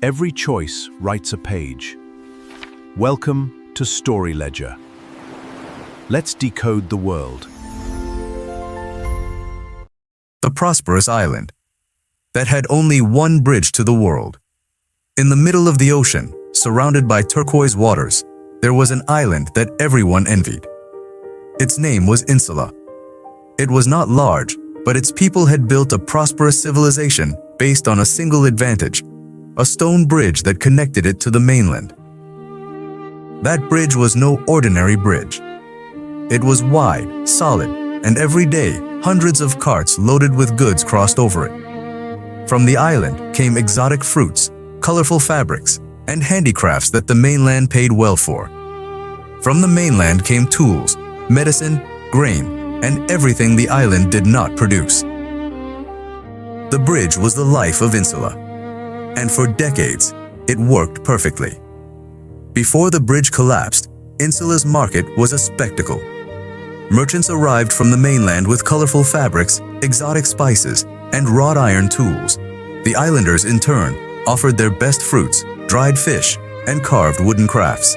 Every choice writes a page. Welcome to Story Ledger. Let's decode the world. The prosperous island that had only one bridge to the world. In the middle of the ocean, surrounded by turquoise waters, there was an island that everyone envied. Its name was Insula. It was not large, but its people had built a prosperous civilization based on a single advantage: a stone bridge that connected it to the mainland. That bridge was no ordinary bridge. It was wide, solid, and every day hundreds of carts loaded with goods crossed over it. From the island came exotic fruits, colorful fabrics, and handicrafts that the mainland paid well for. From the mainland came tools, medicine, grain, and everything the island did not produce. The bridge was the life of Insula, and for decades, it worked perfectly. Before the bridge collapsed, Insula's market was a spectacle. Merchants arrived from the mainland with colorful fabrics, exotic spices, and wrought iron tools. The islanders, in turn, offered their best fruits, dried fish, and carved wooden crafts.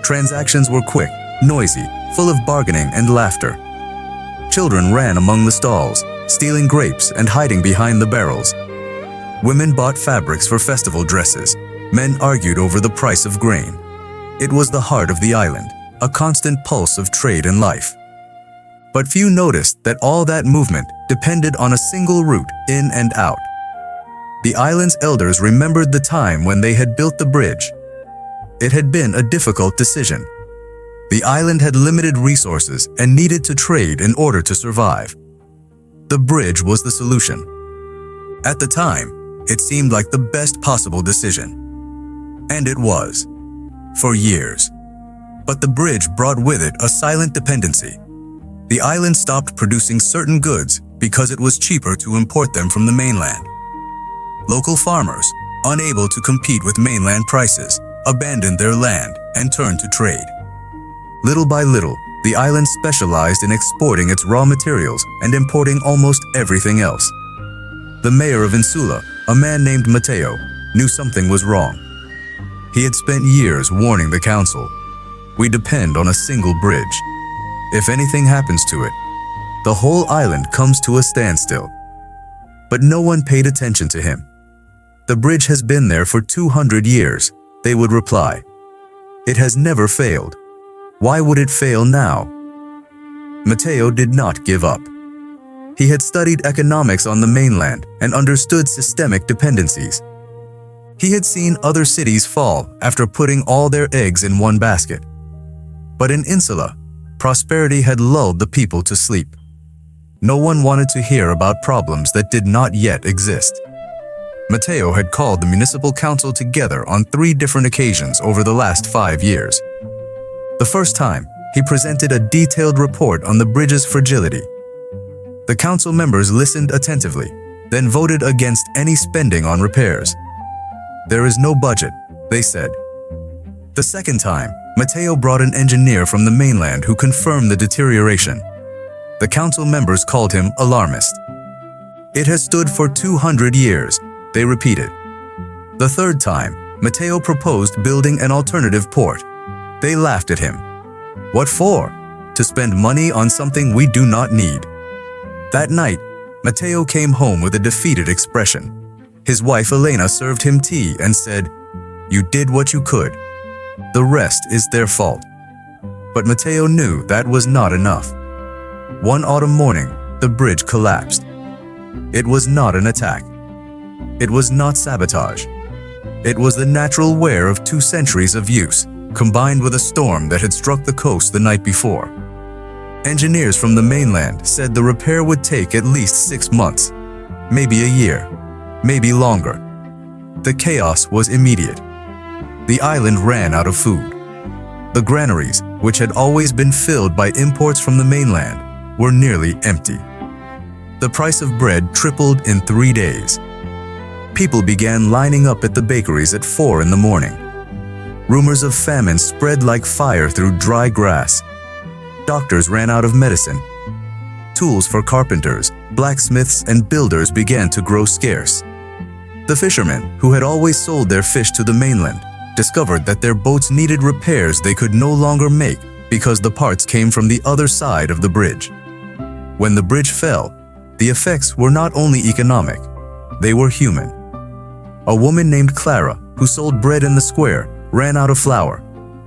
Transactions were quick, noisy, full of bargaining and laughter. Children ran among the stalls, stealing grapes and hiding behind the barrels. Women bought fabrics for festival dresses. Men argued over the price of grain. It was the heart of the island, a constant pulse of trade and life. But few noticed that all that movement depended on a single route in and out. The island's elders remembered the time when they had built the bridge. It had been a difficult decision. The island had limited resources and needed to trade in order to survive. The bridge was the solution. At the time, it seemed like the best possible decision. And it was. For years. But the bridge brought with it a silent dependency. The island stopped producing certain goods because it was cheaper to import them from the mainland. Local farmers, unable to compete with mainland prices, abandoned their land and turned to trade. Little by little, the island specialized in exporting its raw materials and importing almost everything else. The mayor of Insula, a man named Matteo, knew something was wrong. He had spent years warning the council. We depend on a single bridge. If anything happens to it, the whole island comes to a standstill. But no one paid attention to him. The bridge has been there for 200 years, they would reply. It has never failed. Why would it fail now? Matteo did not give up. He had studied economics on the mainland and understood systemic dependencies. He had seen other cities fall after putting all their eggs in one basket. But in Insula, prosperity had lulled the people to sleep. No one wanted to hear about problems that did not yet exist. Matteo had called the municipal council together on 3 different occasions over the last 5 years. The first time, he presented a detailed report on the bridge's fragility. The council members listened attentively, then voted against any spending on repairs. There is no budget, they said. The second time, Matteo brought an engineer from the mainland who confirmed the deterioration. The council members called him alarmist. It has stood for 200 years, they repeated. The third time, Matteo proposed building an alternative port. They laughed at him. What for? To spend money on something we do not need. That night, Matteo came home with a defeated expression. His wife Elena served him tea and said, "You did what you could. The rest is their fault." But Matteo knew that was not enough. One autumn morning, the bridge collapsed. It was not an attack. It was not sabotage. It was the natural wear of 2 centuries of use, combined with a storm that had struck the coast the night before. Engineers from the mainland said the repair would take at least 6 months, maybe a year, maybe longer. The chaos was immediate. The island ran out of food. The granaries, which had always been filled by imports from the mainland, were nearly empty. The price of bread tripled in 3 days. People began lining up at the bakeries at 4 in the morning. Rumors of famine spread like fire through dry grass. Doctors ran out of medicine. Tools for carpenters, blacksmiths, and builders began to grow scarce. The fishermen, who had always sold their fish to the mainland, discovered that their boats needed repairs they could no longer make because the parts came from the other side of the bridge. When the bridge fell, the effects were not only economic, they were human. A woman named Clara, who sold bread in the square, ran out of flour.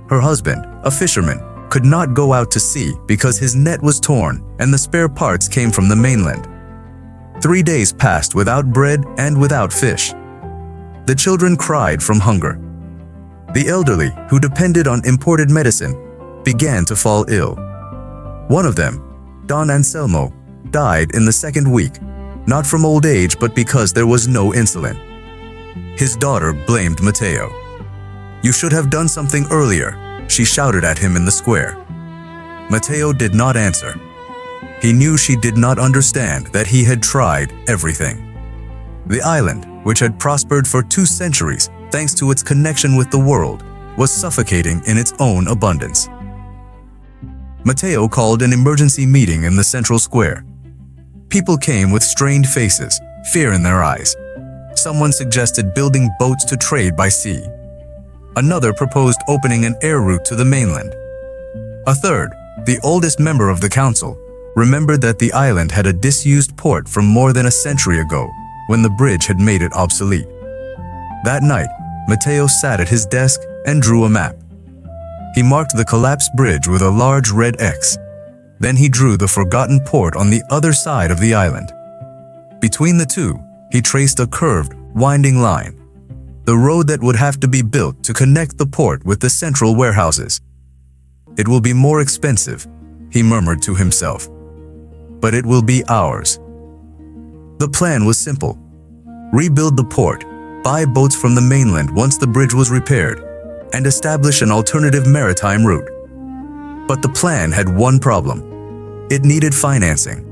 Her husband, a fisherman, could not go out to sea because his net was torn and the spare parts came from the mainland. 3 days passed without bread and without fish. The children cried from hunger. The elderly, who depended on imported medicine, began to fall ill. One of them, Don Anselmo, died in the second week, not from old age but because there was no insulin. His daughter blamed Matteo. "You should have done something earlier," she shouted at him in the square. Matteo did not answer. He knew she did not understand that he had tried everything. The island, which had prospered for 2 centuries thanks to its connection with the world, was suffocating in its own abundance. Matteo called an emergency meeting in the central square. People came with strained faces, fear in their eyes. Someone suggested building boats to trade by sea. Another proposed opening an air route to the mainland. A third, the oldest member of the council, remembered that the island had a disused port from more than a century ago, when the bridge had made it obsolete. That night, Matteo sat at his desk and drew a map. He marked the collapsed bridge with a large red X. Then he drew the forgotten port on the other side of the island. Between the two, he traced a curved, winding line, the road that would have to be built to connect the port with the central warehouses. "It will be more expensive," he murmured to himself, "but it will be ours." The plan was simple. Rebuild the port, buy boats from the mainland once the bridge was repaired, and establish an alternative maritime route. But the plan had one problem. It needed financing.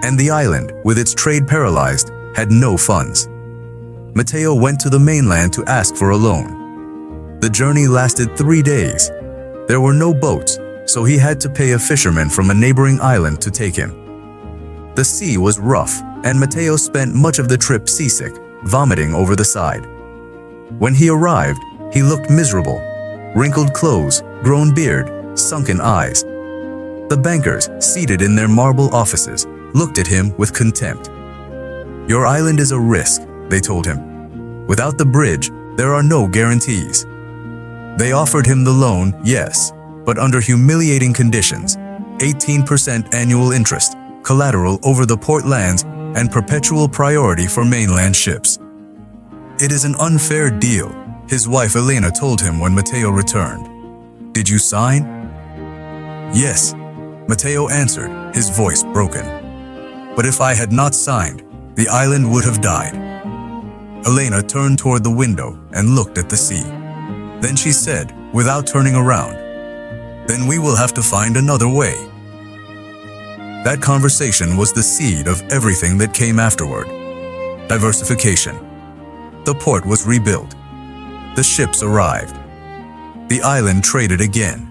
And the island, with its trade paralyzed, had no funds. Matteo went to the mainland to ask for a loan. The journey lasted 3 days. There were no boats, so he had to pay a fisherman from a neighboring island to take him. The sea was rough, and Matteo spent much of the trip seasick, vomiting over the side. When he arrived, he looked miserable. Wrinkled clothes, grown beard, sunken eyes. The bankers, seated in their marble offices, looked at him with contempt. "Your island is a risk," they told him. "Without the bridge, there are no guarantees." They offered him the loan, yes, but under humiliating conditions: 18% annual interest, collateral over the port lands, and perpetual priority for mainland ships. "It is an unfair deal," his wife Elena told him when Matteo returned. "Did you sign?" "Yes," Matteo answered, his voice broken. "But if I had not signed, the island would have died." Elena turned toward the window and looked at the sea. Then she said, without turning around, "Then we will have to find another way." That conversation was the seed of everything that came afterward. Diversification. The port was rebuilt. The ships arrived. The island traded again.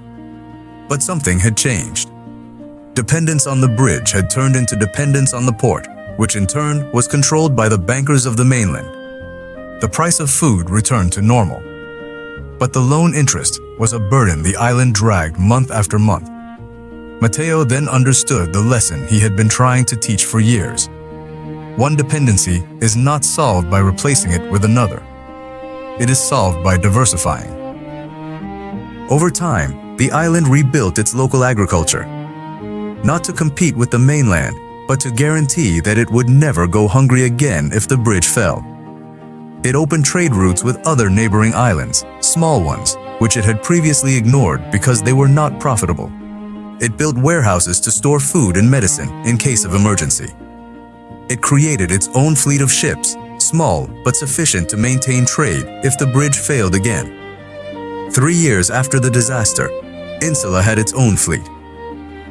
But something had changed. Dependence on the bridge had turned into dependence on the port, which in turn was controlled by the bankers of the mainland. The price of food returned to normal. But the loan interest was a burden the island dragged month after month. Matteo then understood the lesson he had been trying to teach for years. One dependency is not solved by replacing it with another. It is solved by diversifying. Over time, the island rebuilt its local agriculture, not to compete with the mainland, but to guarantee that it would never go hungry again if the bridge fell. It opened trade routes with other neighboring islands, small ones, which it had previously ignored because they were not profitable. It built warehouses to store food and medicine in case of emergency. It created its own fleet of ships, small but sufficient to maintain trade if the bridge failed again. 3 years after the disaster, Insula had its own fleet.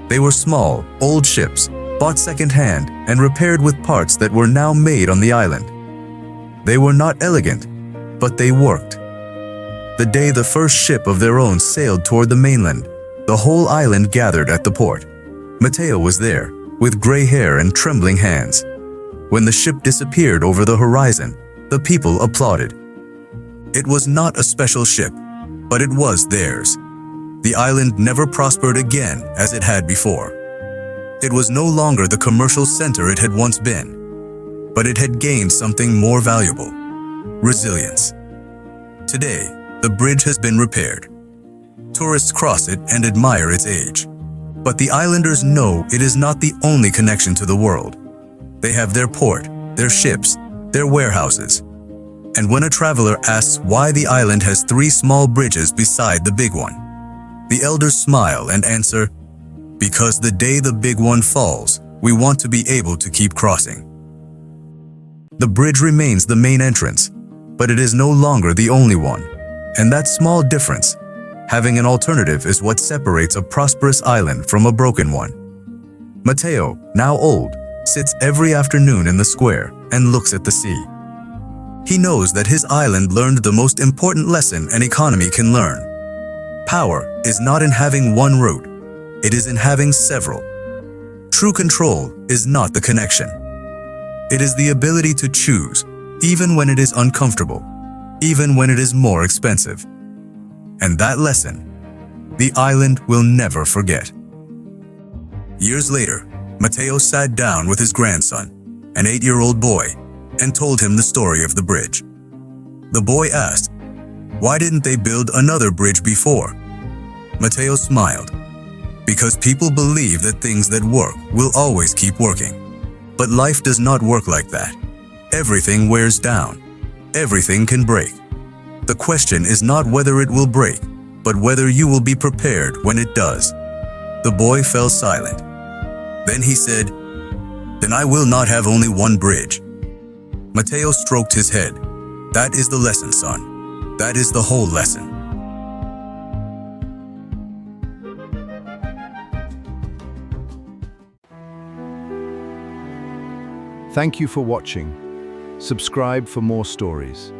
They were small, old ships, bought second-hand and repaired with parts that were now made on the island. They were not elegant, but they worked. The day the first ship of their own sailed toward the mainland, the whole island gathered at the port. Matteo was there, with gray hair and trembling hands. When the ship disappeared over the horizon, The people applauded. It was not a special ship, but it was theirs. The island never prospered again as it had before. It was no longer the commercial center it had once been, but it had gained something more valuable: resilience. Today, the bridge has been repaired. Tourists cross it and admire its age. But the islanders know it is not the only connection to the world. They have their port, their ships, their warehouses. And when a traveler asks why the island has 3 small bridges beside the big one, the elders smile and answer, "Because the day the big one falls, we want to be able to keep crossing." The bridge remains the main entrance, but it is no longer the only one. And that small difference, having an alternative, is what separates a prosperous island from a broken one. Mateo, now old, sits every afternoon in the square and looks at the sea. He knows that his island learned the most important lesson an economy can learn. Power is not in having one route, it is in having several. True control is not the connection. It is the ability to choose, even when it is uncomfortable, even when it is more expensive. And that lesson, the island will never forget. Years later, Mateo sat down with his grandson, an 8-year-old boy, and told him the story of the bridge. The boy asked, "Why didn't they build another bridge before?" Mateo smiled. "Because people believe that things that work will always keep working. But life does not work like that. Everything wears down. Everything can break. The question is not whether it will break, but whether you will be prepared when it does." The boy fell silent. Then he said, "Then I will not have only one bridge." Mateo stroked his head. "That is the lesson, son. That is the whole lesson." Thank you for watching. Subscribe for more stories.